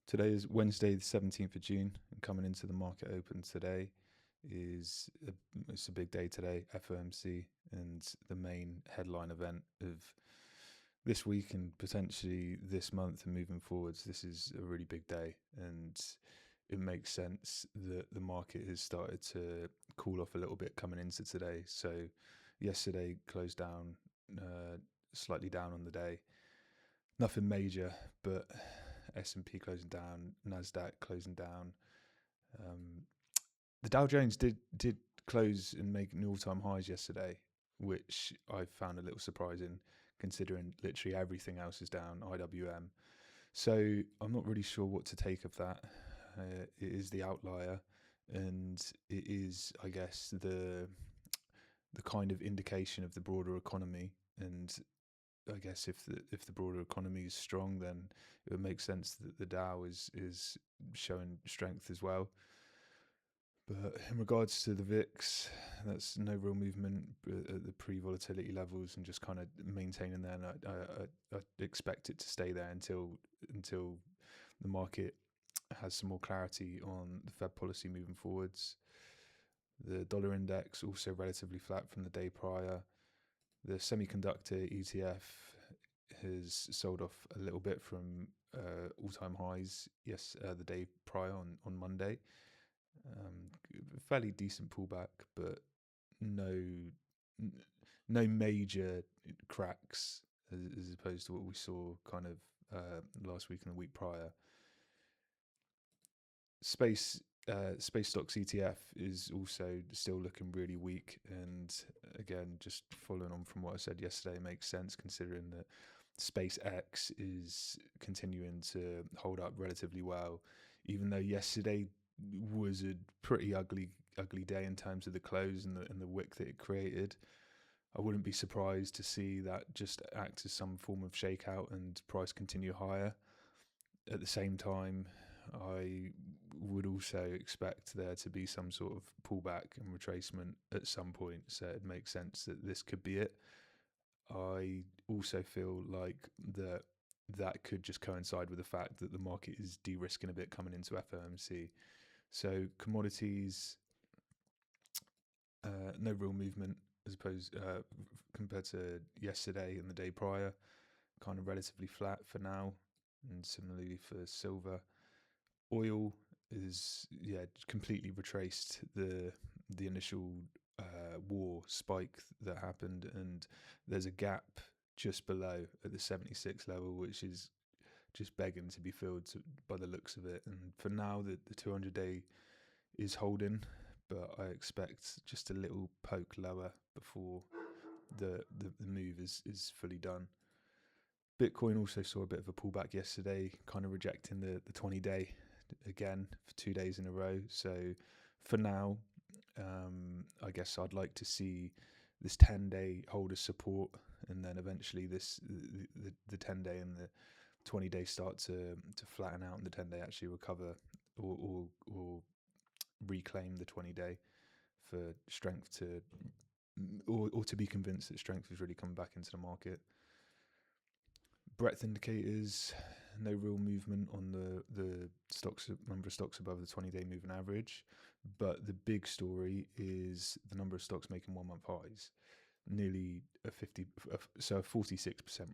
Today is Wednesday, the 17th of June, and coming into the market open today it's a big day today, FOMC, and the main headline event of this week and potentially this month and moving forwards. This is a really big day, and it makes sense that the market has started to cool off a little bit coming into today. So yesterday closed down slightly down on the day. Nothing major, but S&P closing down, Nasdaq closing down. The Dow Jones did close and make new all-time highs yesterday, which I found a little surprising, considering literally everything else is down. IWM. So I'm not really sure what to take of that. It is the outlier, and it is, I guess, the kind of indication of the broader economy. And I guess if the broader economy is strong, then it would make sense that the Dow is showing strength as well. But in regards to the VIX, that's no real movement at the pre-volatility levels and just kind of maintaining there. And I expect it to stay there until the market has some more clarity on the Fed policy moving forwards. The dollar index also relatively flat from the day prior. The semiconductor ETF has sold off a little bit from all-time highs. The day prior on Monday. Fairly decent pullback, but no major cracks as opposed to what we saw kind of last week and the week prior. Space stocks ETF is also still looking really weak, and again, just following on from what I said yesterday, makes sense considering that SpaceX is continuing to hold up relatively well, even though yesterday was a pretty ugly day in terms of the close and the wick that it created. I wouldn't be surprised to see that just act as some form of shakeout and price continue higher. At the same time, I would also expect there to be some sort of pullback and retracement at some point, so it makes sense that this could be it. I also feel like that could just coincide with the fact that the market is de-risking a bit coming into FOMC. So commodities, no real movement as opposed compared to yesterday and the day prior, kind of relatively flat for now, and similarly for silver. Oil is completely retraced the initial war spike that happened, and there's a gap just below at the 76 level, which is just begging to be filled by the looks of it. And for now, the 200-day is holding, but I expect just a little poke lower before the move is fully done. Bitcoin also saw a bit of a pullback yesterday, kind of rejecting the 20-day again for 2 days in a row. So for now, I guess I'd like to see this 10-day hold as support, and then eventually the 10-day and the 20-day start to flatten out, and the 10-day actually recover or reclaim the 20-day for strength to or to be convinced that strength has really come back into the market. Breadth indicators, no real movement on the stocks, number of stocks above the 20-day moving average, but the big story is the number of stocks making 1 month highs, nearly a 46%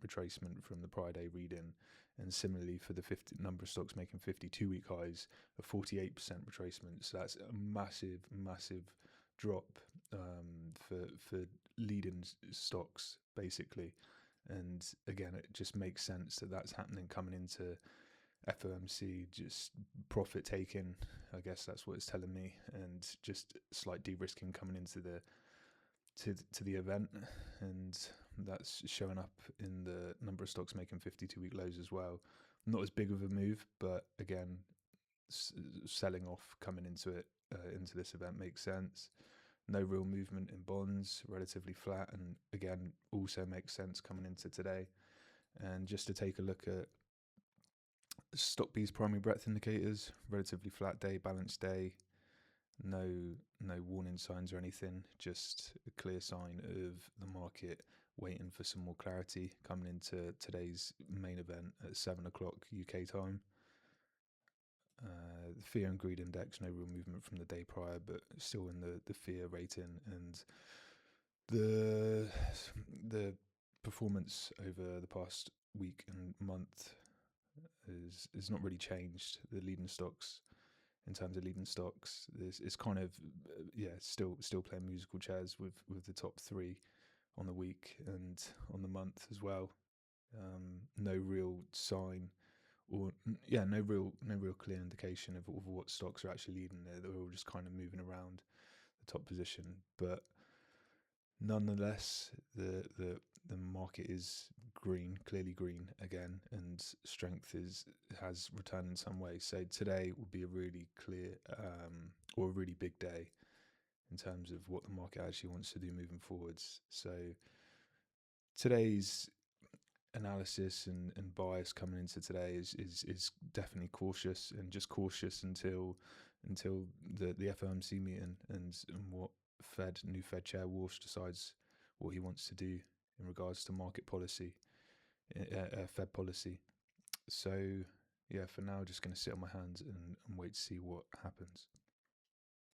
retracement from the prior day reading, and similarly for the number of stocks making 52-week highs, a 48% retracement. So that's a massive drop for leading stocks basically. And again, it just makes sense that that's happening coming into FOMC, just profit taking. I guess that's what it's telling me, and just slight de-risking coming into the event, and that's showing up in the number of stocks making 52-week lows as well. Not as big of a move, but again, selling off coming into it into this event makes sense. No real movement in bonds, relatively flat, and again also makes sense coming into today. And just to take a look at stock B's primary breadth indicators, relatively flat day, balanced day, no warning signs or anything, just a clear sign of the market waiting for some more clarity coming into today's main event at 7 o'clock UK time. fear and greed index, no real movement from the day prior, but still in the fear rating, and the performance over the past week and month is not really changed. The leading stocks, in terms of leading stocks, it's kind of still playing musical chairs with the top three on the week and on the month as well. No real sign, or no real clear indication of what stocks are actually leading there. They're all just kind of moving around the top position, but nonetheless, the market is green, clearly green again, and strength has returned in some way. So today will be a really clear or a really big day in terms of what the market actually wants to do moving forwards. So today's analysis and bias coming into today is definitely cautious, and just cautious until the FOMC meeting and what new Fed Chair Walsh decides what he wants to do in regards to market policy, Fed policy. So yeah, for now, just going to sit on my hands and wait to see what happens.